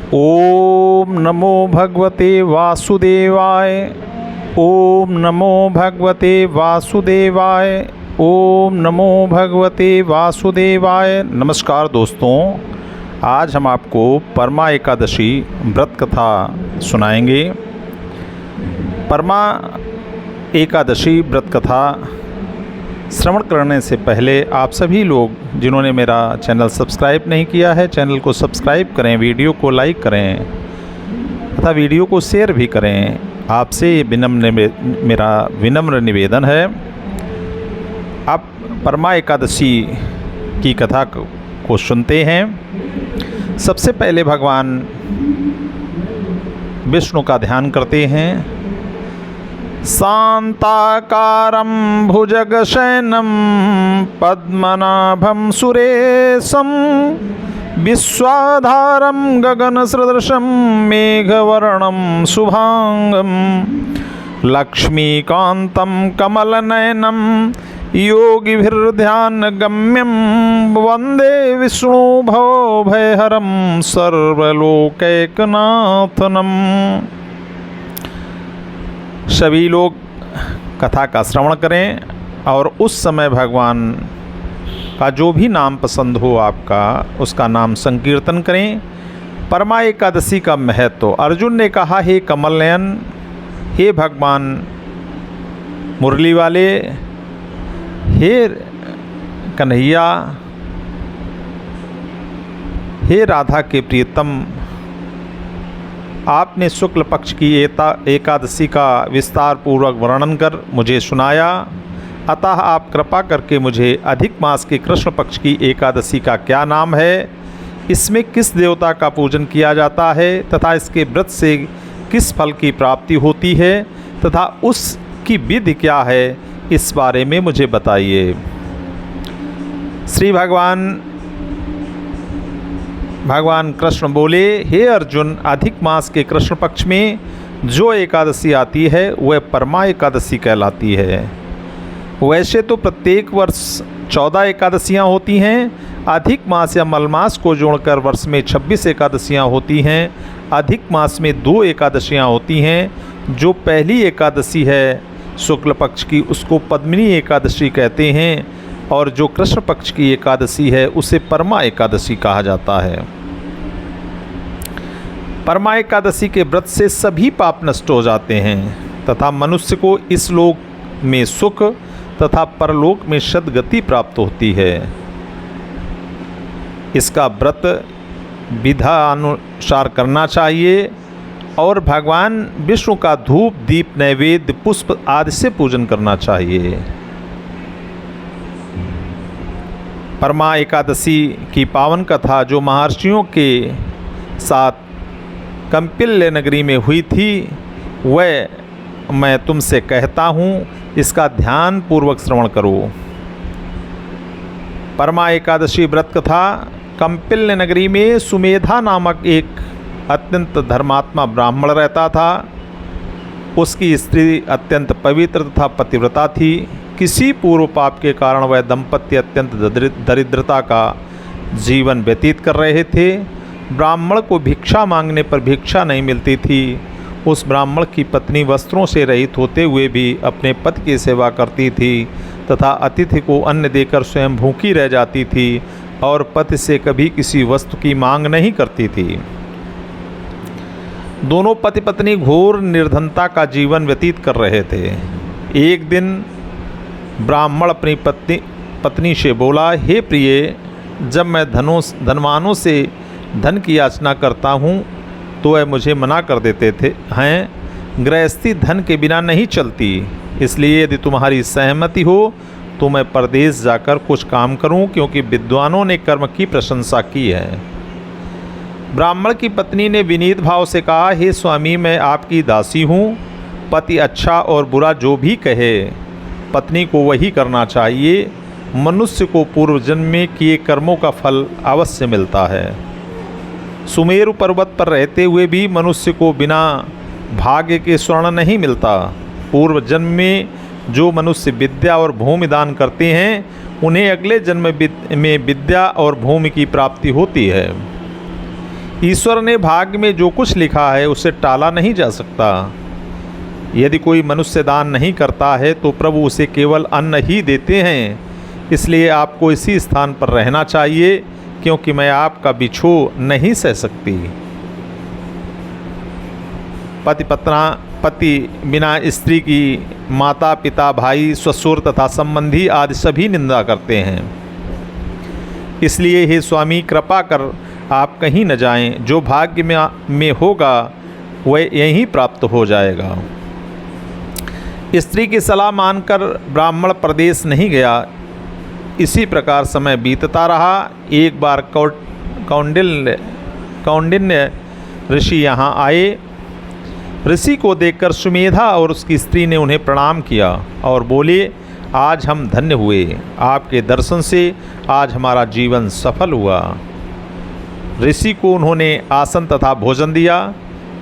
ओम नमो भगवते वासुदेवाय। ओम नमो भगवते वासुदेवाय। ओम नमो भगवते वासुदेवाय। नमस्कार दोस्तों, आज हम आपको परमा एकादशी व्रत कथा सुनाएंगे। परमा एकादशी व्रत कथा श्रवण करने से पहले आप सभी लोग जिन्होंने मेरा चैनल सब्सक्राइब नहीं किया है, चैनल को सब्सक्राइब करें, वीडियो को लाइक करें तथा वीडियो को शेयर भी करें। आपसे मेरा विनम्र निवेदन है। अब परमा एकादशी की कथा को सुनते हैं। सबसे पहले भगवान विष्णु का ध्यान करते हैं। शांताकारं भुजगशयनं पद्मनाभं सुरेशं विश्वाधारं गगनसदृशं मेघवर्णं शुभांगं लक्ष्मीकान्तं कमलनयनं योगिभिर्ध्यानगम्यं वन्दे विष्णुभवभयहरं सर्वलोकैकनाथनम्। सभी लोग कथा का श्रवण करें और उस समय भगवान का जो भी नाम पसंद हो आपका, उसका नाम संकीर्तन करें। परमा एकादशी का महत्व। अर्जुन ने कहा, हे कमल नयन, हे भगवान मुरली वाले, हे कन्हैया, हे राधा के प्रियतम, आपने शुक्ल पक्ष की एकादशी का विस्तार पूर्वक वर्णन कर मुझे सुनाया, अतः आप कृपा करके मुझे अधिक मास के कृष्ण पक्ष की एकादशी का क्या नाम है, इसमें किस देवता का पूजन किया जाता है तथा इसके व्रत से किस फल की प्राप्ति होती है तथा उसकी विधि क्या है, इस बारे में मुझे बताइए। श्री भगवान कृष्ण बोले, हे अर्जुन, अधिक मास के कृष्ण पक्ष में जो एकादशी आती है वह परमा एकादशी कहलाती है। वैसे तो प्रत्येक वर्ष 14 एकादशियाँ होती हैं। अधिक मास या मलमास को जोड़कर वर्ष में 26 एकादशियाँ होती हैं। अधिक मास में 2 एकादशियाँ होती हैं। जो पहली एकादशी है शुक्ल पक्ष की, उसको पद्मिनी एकादशी कहते हैं, और जो कृष्ण पक्ष की एकादशी है उसे परमा एकादशी कहा जाता है। परमा एकादशी के व्रत से सभी पाप नष्ट हो जाते हैं तथा मनुष्य को इस लोक में सुख तथा परलोक में सद्गति प्राप्त होती है। इसका व्रत विधानुसार करना चाहिए और भगवान विष्णु का धूप, दीप, नैवेद्य, पुष्प आदि से पूजन करना चाहिए। परमा एकादशी की पावन कथा जो महर्षियों के साथ कंपिल्य नगरी में हुई थी, वह मैं तुमसे कहता हूँ, इसका ध्यान पूर्वक श्रवण करो। परमा एकादशी व्रत कथा। कंपिल्य नगरी में सुमेधा नामक एक अत्यंत धर्मात्मा ब्राह्मण रहता था। उसकी स्त्री अत्यंत पवित्र तथा पतिव्रता थी। किसी पूर्व पाप के कारण वह दंपति अत्यंत दरिद्रता का जीवन व्यतीत कर रहे थे। ब्राह्मण को भिक्षा मांगने पर भिक्षा नहीं मिलती थी। उस ब्राह्मण की पत्नी वस्त्रों से रहित होते हुए भी अपने पति की सेवा करती थी तथा अतिथि को अन्न देकर स्वयं भूखी रह जाती थी और पति से कभी किसी वस्तु की मांग नहीं करती थी। दोनों पति पत्नी घोर निर्धनता का जीवन व्यतीत कर रहे थे। एक दिन ब्राह्मण अपनी पत्नी से बोला, हे प्रिय, जब मैं धनवानों से धन की याचना करता हूँ तो वह मुझे मना कर देते हैं। गृहस्थी धन के बिना नहीं चलती, इसलिए यदि तुम्हारी सहमति हो तो मैं परदेश जाकर कुछ काम करूँ, क्योंकि विद्वानों ने कर्म की प्रशंसा की है। ब्राह्मण की पत्नी ने विनीत भाव से कहा, हे स्वामी, मैं आपकी दासी हूँ। पति अच्छा और बुरा जो भी कहे, पत्नी को वही करना चाहिए। मनुष्य को पूर्व जन्म में किए कर्मों का फल अवश्य मिलता है। सुमेरु पर्वत पर रहते हुए भी मनुष्य को बिना भाग्य के स्वर्ण नहीं मिलता। पूर्व जन्म में जो मनुष्य विद्या और भूमि दान करते हैं, उन्हें अगले जन्म में विद्या और भूमि की प्राप्ति होती है। ईश्वर ने भाग्य में जो कुछ लिखा है उसे टाला नहीं जा सकता। यदि कोई मनुष्य दान नहीं करता है तो प्रभु उसे केवल अन्न ही देते हैं। इसलिए आपको इसी स्थान पर रहना चाहिए, क्योंकि मैं आपका बिछोह नहीं सह सकती। पति बिना स्त्री की माता पिता भाई ससुर तथा संबंधी आदि सभी निंदा करते हैं। इसलिए हे स्वामी, कृपा कर आप कहीं न जाएं। जो भाग्य में होगा वह यहीं प्राप्त हो जाएगा। स्त्री की सलाह मानकर ब्राह्मण प्रदेश नहीं गया। इसी प्रकार समय बीतता रहा। एक बार कौंडिन्य ऋषि यहाँ आए। ऋषि को देखकर सुमेधा और उसकी स्त्री ने उन्हें प्रणाम किया और बोले, आज हम धन्य हुए। आपके दर्शन से आज हमारा जीवन सफल हुआ। ऋषि को उन्होंने आसन तथा भोजन दिया।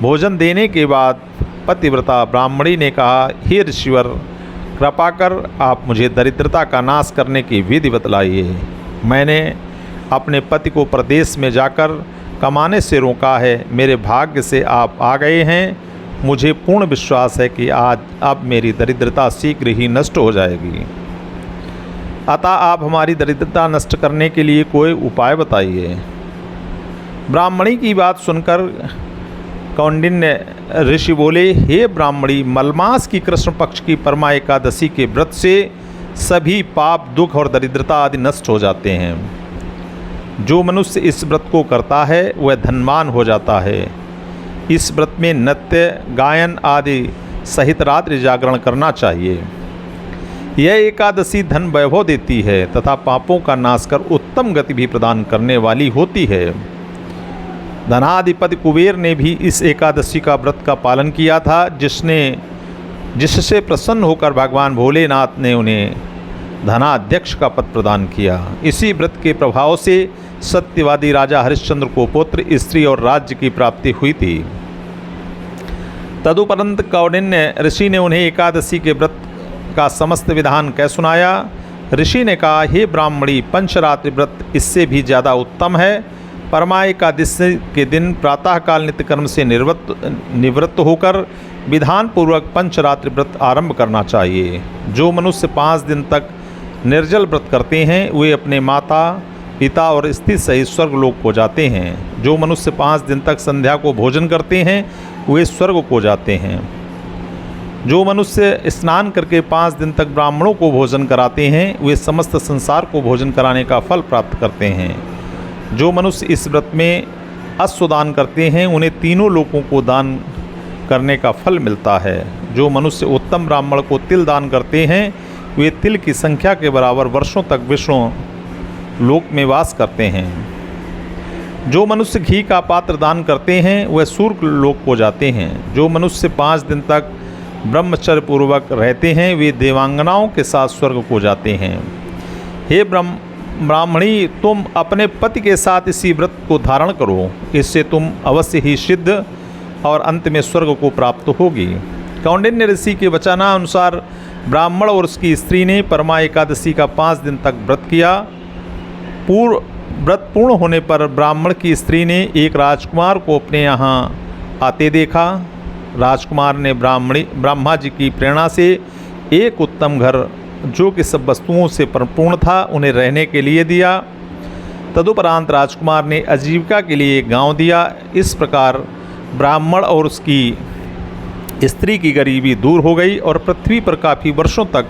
भोजन देने के बाद पतिव्रता ब्राह्मणी ने कहा, हे ऋषिवर, कृपा कर आप मुझे दरिद्रता का नाश करने की विधि बतलाइए। मैंने अपने पति को प्रदेश में जाकर कमाने से रोका है। मेरे भाग्य से आप आ गए हैं। मुझे पूर्ण विश्वास है कि आज अब मेरी दरिद्रता शीघ्र ही नष्ट हो जाएगी। अतः आप हमारी दरिद्रता नष्ट करने के लिए कोई उपाय बताइए। ब्राह्मणी की बात सुनकर कौंडिन्य ऋषि बोले, हे ब्राह्मणी, मलमास की कृष्ण पक्ष की परमा एकादशी के व्रत से सभी पाप दुख और दरिद्रता आदि नष्ट हो जाते हैं। जो मनुष्य इस व्रत को करता है वह धनवान हो जाता है। इस व्रत में नृत्य गायन आदि सहित रात्रि जागरण करना चाहिए। यह एकादशी धन वैभव देती है तथा पापों का नाश कर उत्तम गति भी प्रदान करने वाली होती है। धनाधिपति कुबेर ने भी इस एकादशी का व्रत का पालन किया था, जिससे प्रसन्न होकर भगवान भोलेनाथ ने उन्हें धनाध्यक्ष का पद प्रदान किया। इसी व्रत के प्रभाव से सत्यवादी राजा हरिश्चंद्र को पुत्र, स्त्री और राज्य की प्राप्ति हुई थी। तदुपरंत कौंडिन्य ऋषि ने उन्हें एकादशी के व्रत का समस्त विधान कह सुनाया। ऋषि ने कहा, हे ब्राह्मणी, पंचरात्रि व्रत इससे भी ज़्यादा उत्तम है। परमा एकादशी के दिन प्रातःकाल नित्यकर्म से निवृत्त होकर विधान पूर्वक पंचरात्रि व्रत आरंभ करना चाहिए। जो मनुष्य 5 दिन तक निर्जल व्रत करते हैं वे अपने माता पिता और स्त्री सहित स्वर्गलोक को जाते हैं। जो मनुष्य 5 दिन तक संध्या को भोजन करते हैं वे स्वर्ग को जाते हैं। जो मनुष्य स्नान करके 5 दिन तक ब्राह्मणों को भोजन कराते हैं वे समस्त संसार को भोजन कराने का फल प्राप्त करते हैं। जो मनुष्य इस व्रत में अश्व दान करते हैं उन्हें तीनों लोकों को दान करने का फल मिलता है। जो मनुष्य उत्तम ब्राह्मण को तिल दान करते हैं वे तिल की संख्या के बराबर वर्षों तक विष्णु लोक में वास करते हैं। जो मनुष्य घी का पात्र दान करते हैं वह सूर्य लोक को जाते हैं। जो मनुष्य 5 दिन तक ब्रह्मचर्य पूर्वक रहते हैं वे देवांगनाओं के साथ स्वर्ग को जाते हैं। हे ब्राह्मणी, तुम अपने पति के साथ इसी व्रत को धारण करो। इससे तुम अवश्य ही सिद्ध और अंत में स्वर्ग को प्राप्त होगी। कौंडिन्य ऋषि के वचनानुसार ब्राह्मण और उसकी स्त्री ने परमा एकादशी का 5 दिन तक व्रत किया। व्रत पूर्ण होने पर ब्राह्मण की स्त्री ने एक राजकुमार को अपने यहाँ आते देखा। राजकुमार ने ब्रह्मा जी की प्रेरणा से एक उत्तम घर जो कि सब वस्तुओं से परिपूर्ण था उन्हें रहने के लिए दिया। तदुपरांत राजकुमार ने आजीविका के लिए एक गाँव दिया। इस प्रकार ब्राह्मण और उसकी स्त्री की गरीबी दूर हो गई और पृथ्वी पर काफ़ी वर्षों तक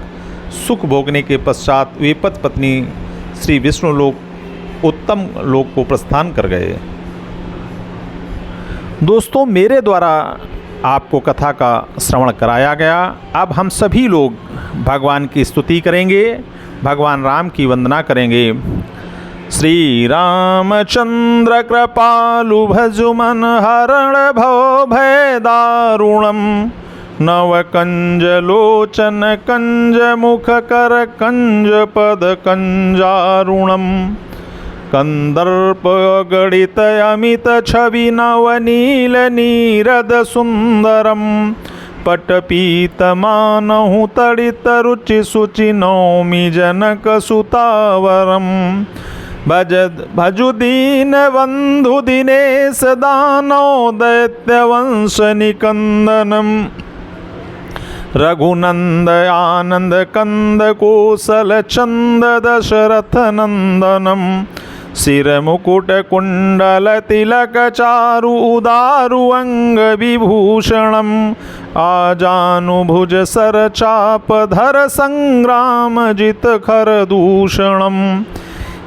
सुख भोगने के पश्चात वे पति पत्नी श्री विष्णु लोक उत्तम लोक को प्रस्थान कर गए। दोस्तों, मेरे द्वारा आपको कथा का श्रवण कराया गया। अब हम सभी लोग भगवान की स्तुति करेंगे, भगवान राम की वंदना करेंगे। श्री रामचंद्र कृपालु भजुमन हरण भव भय दारुणम नव कंज लोचन कंज मुख कर कंज पद कंजारुणम कंदर्प गणित अमित छवि नवनील नीरद सुंदरम पटपीत मानहु तड़ित रुचि सुचि नौमि जनक सुतावरम भजु दीन बंधु दिनेश दानव दैत्य वंश निकंदनम रघुनंद आनंद कंद कौशल चंद दशरथ नंदनम सिर मुकुट कुंडल तिलक चारु उदारु अंग विभूषणम आजानुभुज सर चाप धर संग्राम जित खर दूषणम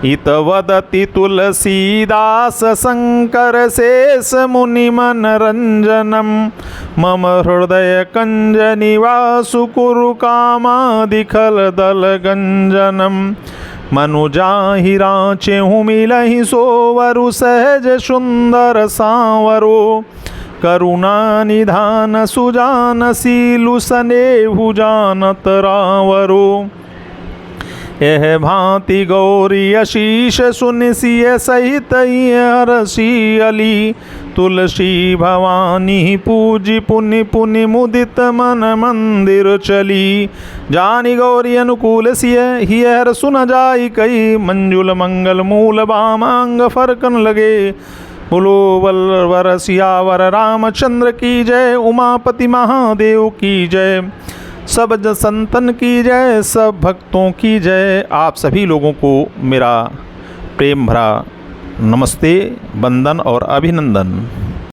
इत वदति तुलसीदास शंकर शेष मुनि मनरंजनम मम हृदय कंज निवासु कुरु कामादिखल दल गंजनम मनुजाहि राचेहु मिलहि सोवरु सहज सुंदर सांवरो करुणा निधान सुजान सीलु सनेहु जानत रावरो यह भांति गौरी आशीष सुनिसिय सहित हरषि अली तुलसी भवानी पूजी पुनि पुनि मुदित मन मंदिर चली जानी गौरी अनुकूल सिय हियर सुन जाई कई मंजुल मंगल मूल बामांग फरकन लगे बोलो बलवर सियावर रामचंद्र की जय उमापति महादेव की जय सब संतन की जय सब भक्तों की जय। आप सभी लोगों को मेरा प्रेम भरा नमस्ते वंदन और अभिनंदन।